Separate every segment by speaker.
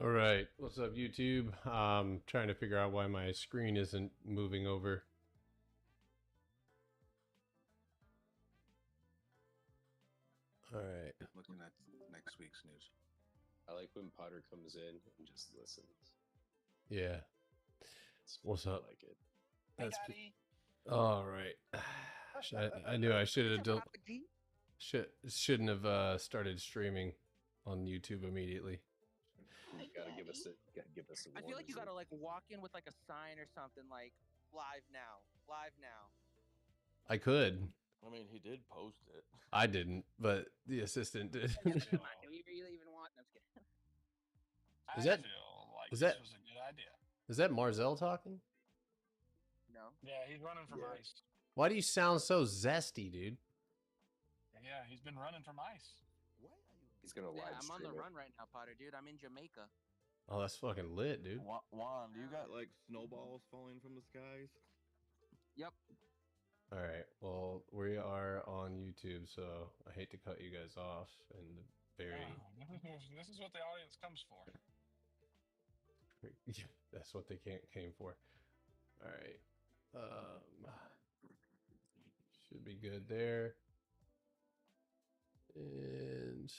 Speaker 1: All right, what's up, YouTube? Trying to figure out why my screen isn't moving over. All right.
Speaker 2: Looking at next week's news.
Speaker 3: I like when Potter comes in and just listens.
Speaker 1: Yeah. What's up?
Speaker 3: I like it.
Speaker 1: That's all right. I knew I should have shouldn't have started streaming on YouTube immediately.
Speaker 3: You gotta give us a
Speaker 4: I feel like you
Speaker 3: warning.
Speaker 4: gotta like walk in with like a sign or something like live now.
Speaker 1: I could.
Speaker 5: I mean, he did post it.
Speaker 1: I didn't, but the assistant did.
Speaker 4: Do we really even want? No, I'm just kidding.
Speaker 1: Is that-
Speaker 6: feel like
Speaker 1: is
Speaker 6: this
Speaker 1: that-
Speaker 6: was a good idea.
Speaker 1: Is that Marzell talking?
Speaker 4: No.
Speaker 6: Yeah, he's running from
Speaker 3: Yeah.
Speaker 6: ice.
Speaker 1: Why do you sound so zesty, dude?
Speaker 6: Yeah, he's been running from ice.
Speaker 3: He's gonna
Speaker 4: Yeah,
Speaker 3: live
Speaker 4: I'm
Speaker 3: stream
Speaker 4: on the
Speaker 3: it.
Speaker 4: run right now, Potter, dude. I'm in Jamaica.
Speaker 1: Oh, that's fucking lit, dude.
Speaker 5: Juan, do you got like snowballs falling from the skies?
Speaker 4: Yep.
Speaker 1: All right. Well, we are on YouTube, so I hate to cut you guys off in the very.
Speaker 6: This is what the audience comes for.
Speaker 1: Yeah, that's what they came for. All right. Should be good there. And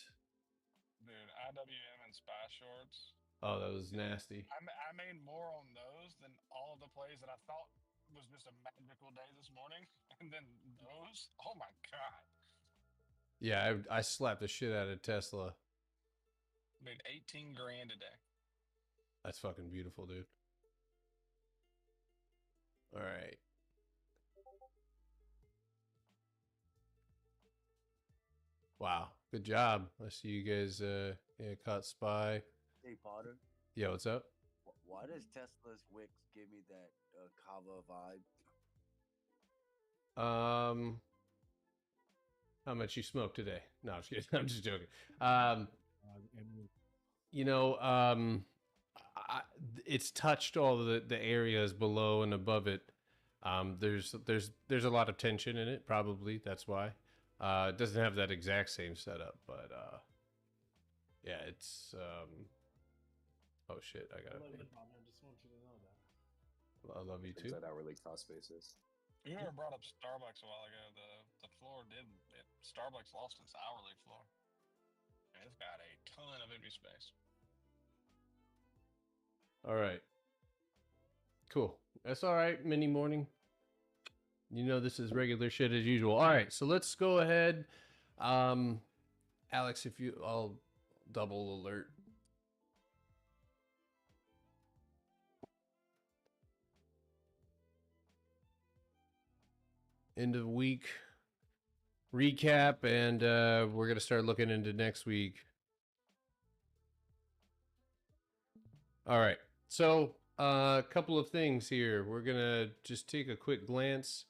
Speaker 6: Dude, IWM and spy shorts.
Speaker 1: oh, that was nasty.
Speaker 6: I made more on those than all of the plays that I thought was just a magical day this morning. And then those, oh my God.
Speaker 1: Yeah, I slapped the shit out of Tesla.
Speaker 6: Made 18 grand a day.
Speaker 1: That's fucking beautiful, dude. All right. Wow, good job. I see you guys yeah, caught spy.
Speaker 7: Hey Potter,
Speaker 1: Yeah, what's up?
Speaker 7: why does Tesla's Wix give me that Kava vibe?
Speaker 1: How much you smoked today? No, I'm just kidding. I'm just joking. It's touched all the areas below and above it. There's a lot of tension in it. Probably that's why. It doesn't have that exact same setup, but yeah, it's oh shit, I got it.
Speaker 8: I just want you to know that.
Speaker 1: I love you
Speaker 3: Things
Speaker 1: too.
Speaker 3: that hourly cost basis.
Speaker 6: You ever brought up Starbucks a while ago? The floor Starbucks lost its hourly floor. And it's got a ton of empty space.
Speaker 1: All right, cool. That's all right. Mini morning. You know this is regular shit as usual. All right, so let's go ahead. Alex, I'll double alert. End of week recap, and we're gonna start looking into next week. All right, so a couple of things here. We're gonna just take a quick glance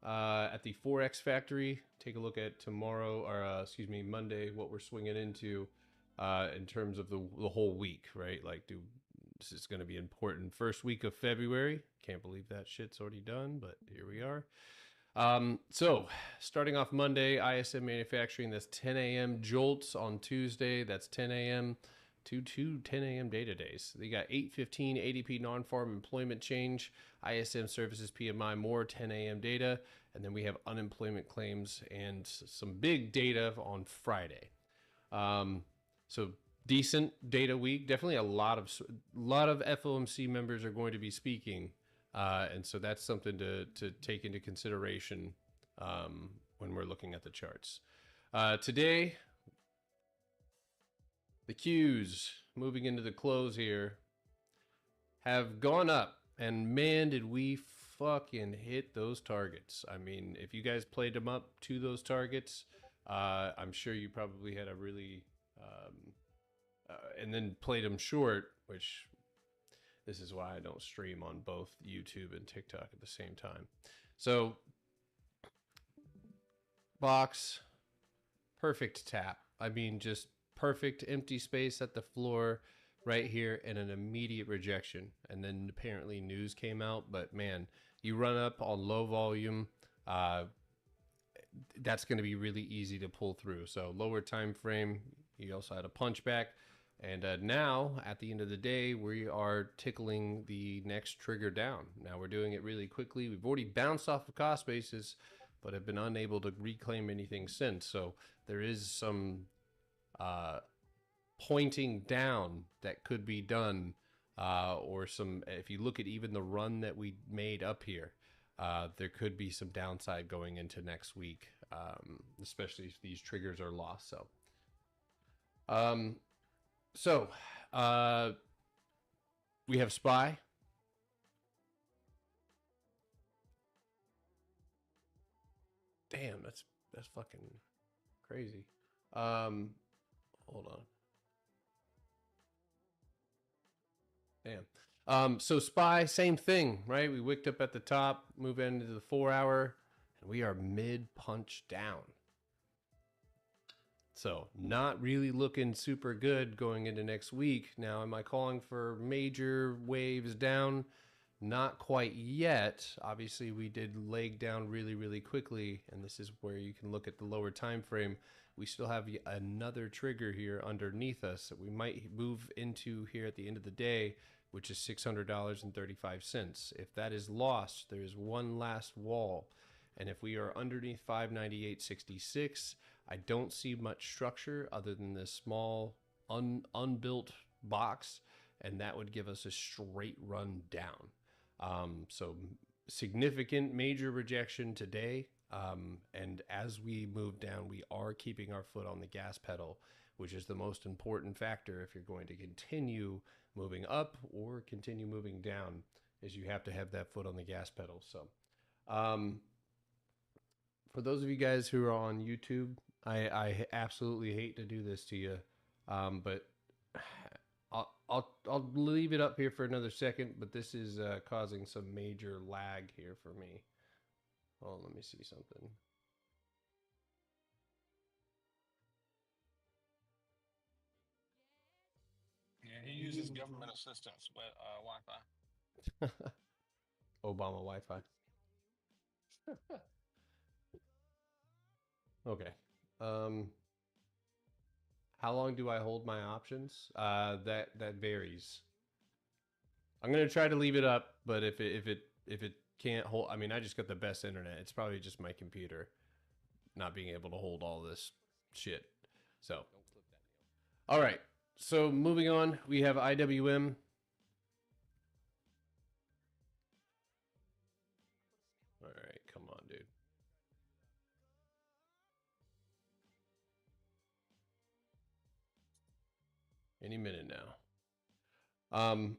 Speaker 1: at the Forex Factory. Take a look at tomorrow, or excuse me, Monday, what we're swinging into in terms of the whole week, right? Like, this is going to be important. First week of February. Can't believe that shit's already done, but here we are. So starting off Monday, ISM Manufacturing, that's 10 a.m. Jolts on Tuesday. That's 10 a.m. to 10 a.m. data days. They got 8:15 ADP non-farm employment change, ISM services PMI more 10 a.m. data, and then we have unemployment claims and some big data on Friday. So decent data week. Definitely a lot of FOMC members are going to be speaking, and so that's something to take into consideration when we're looking at the charts. Today, the Qs, moving into the close here, have gone up, and man, did we fucking hit those targets. I mean, if you guys played them up to those targets, I'm sure you probably had a really and then played them short, which this is why I don't stream on both YouTube and TikTok at the same time. So box, perfect tap. I mean, just perfect empty space at the floor right here, and an immediate rejection. And then apparently news came out, but man, you run up on low volume, that's going to be really easy to pull through. So lower time frame, you also had a punchback, And now, at the end of the day, we are tickling the next trigger down. Now we're doing it really quickly. We've already bounced off the cost basis, but have been unable to reclaim anything since. So there is some pointing down that could be done, or some. If you look at even the run that we made up here, there could be some downside going into next week, especially if these triggers are lost. So, we have SPY. Damn, that's fucking crazy. Hold on. Damn. So SPY, same thing, right? We wicked up at the top, move into the 4 hour, and we are mid punch down. So not really looking super good going into next week. Now, am I calling for major waves down? Not quite yet. Obviously, we did leg down really, really quickly, and this is where you can look at the lower time frame. We still have another trigger here underneath us that we might move into here at the end of the day, which is $600.35. If that is lost, there is one last wall. And if we are underneath 598.66, I don't see much structure other than this small unbuilt box, and that would give us a straight run down. So significant major rejection today. And as we move down, we are keeping our foot on the gas pedal, which is the most important factor if you're going to continue moving up or continue moving down, is you have to have that foot on the gas pedal. So, for those of you guys who are on YouTube, I absolutely hate to do this to you, but I'll leave it up here for another second. But this is causing some major lag here for me. Oh, let me see something.
Speaker 6: Yeah, he uses government assistance, but Wi-Fi.
Speaker 1: Obama Wi-Fi. Okay. How long do I hold my options? That varies. I'm gonna try to leave it up, but if it can't hold, I mean, I just got the best internet. It's probably just my computer not being able to hold all this shit. So, all right. So moving on, we have IWM. All right, come on, dude. Any minute now.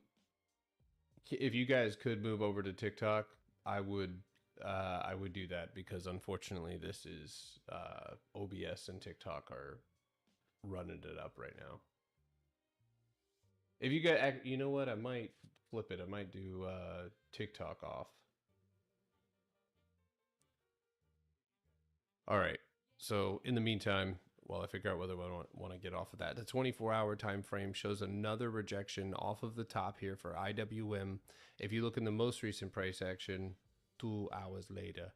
Speaker 1: If you guys could move over to TikTok, I would do that, because unfortunately this is OBS and TikTok are running it up right now. If you guys, you know what, I might flip it. I might do TikTok off. All right. So in the meantime, while I figure out whether I want to get off of that, the 24-hour time frame shows another rejection off of the top here for IWM. If you look in the most recent price action, 2 hours later,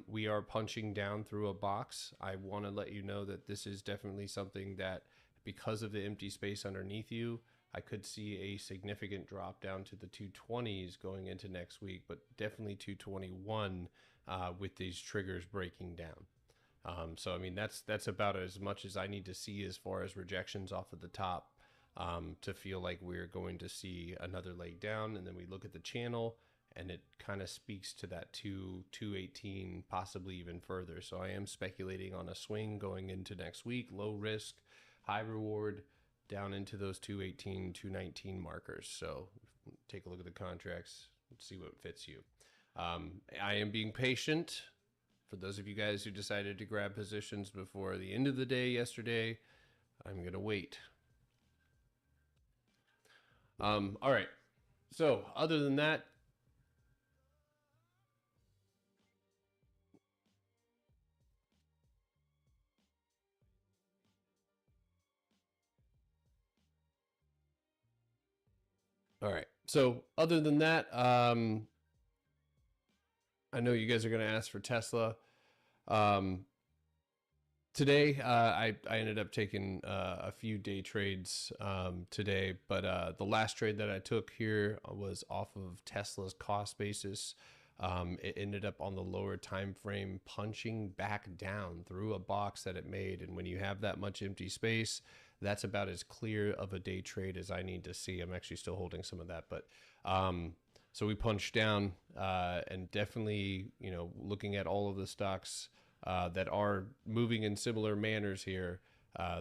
Speaker 1: we are punching down through a box. I want to let you know that this is definitely something that, because of the empty space underneath you, I could see a significant drop down to the 220s going into next week, but definitely 221 with these triggers breaking down. So I mean, that's about as much as I need to see as far as rejections off of the top, to feel like we're going to see another leg down. And then we look at the channel, and it kind of speaks to that 218, possibly even further. So I am speculating on a swing going into next week, low risk, high reward, down into those 218, 219 markers. So take a look at the contracts and see what fits you. I am being patient. For those of you guys who decided to grab positions before the end of the day yesterday, I'm going to wait. All right. So other than that, all right. So other than that, I know you guys are going to ask for Tesla. Today, I ended up taking a few day trades today, but the last trade that I took here was off of Tesla's cost basis. It ended up on the lower time frame, punching back down through a box that it made. And when you have that much empty space, that's about as clear of a day trade as I need to see. I'm actually still holding some of that, but so we punched down and definitely, looking at all of the stocks that are moving in similar manners here.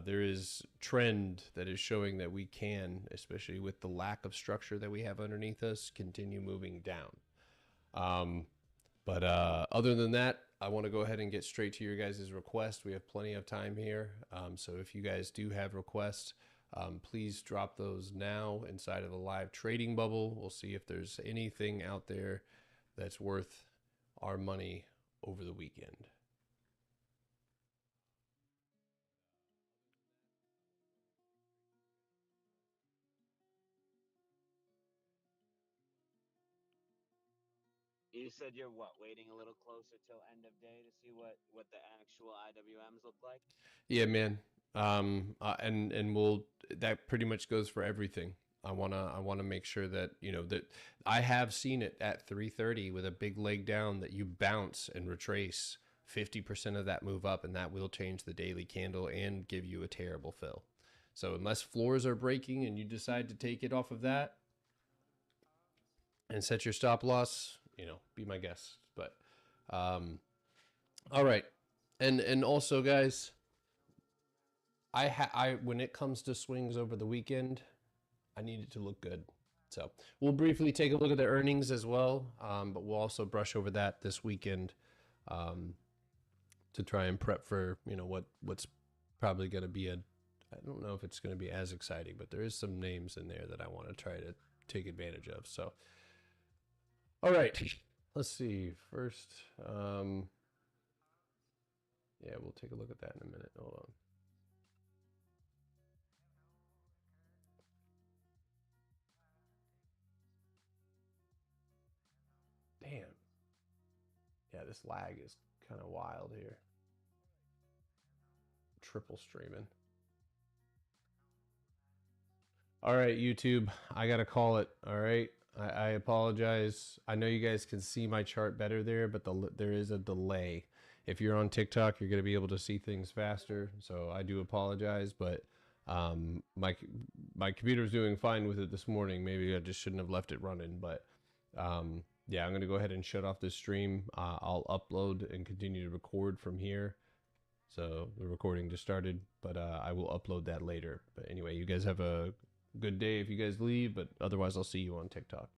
Speaker 1: There is trend that is showing that we can, especially with the lack of structure that we have underneath us, continue moving down. But other than that, I want to go ahead and get straight to your guys' request. We have plenty of time here. So if you guys do have requests, please drop those now inside of the live trading bubble. We'll see if there's anything out there that's worth our money over the weekend.
Speaker 9: You said you're waiting a little closer till end of day to see what the actual IWMs look like?
Speaker 1: Yeah, man. And we'll, that pretty much goes for everything. I wanna make sure that that I have seen it at 3:30 with a big leg down that you bounce and retrace 50% of that move up, and that will change the daily candle and give you a terrible fill. So unless floors are breaking and you decide to take it off of that and set your stop loss, be my guest. But all right, and also guys, I when it comes to swings over the weekend, I need it to look good. So we'll briefly take a look at the earnings as well, but we'll also brush over that this weekend to try and prep for what's probably going to be I don't know if it's going to be as exciting, but there is some names in there that I want to try to take advantage of. So, all right, let's see. First, yeah, we'll take a look at that in a minute. Hold on. Damn. Yeah, this lag is kind of wild here. Triple streaming. All right, YouTube, I got to call it. All right. I apologize. I know you guys can see my chart better there, but there is a delay. If you're on TikTok, you're going to be able to see things faster. So I do apologize, but my computer's doing fine with it this morning. Maybe I just shouldn't have left it running, but yeah, I'm going to go ahead and shut off the stream. I'll upload and continue to record from here. So the recording just started, but I will upload that later. But anyway, you guys have a good day if you guys leave, but otherwise I'll see you on TikTok.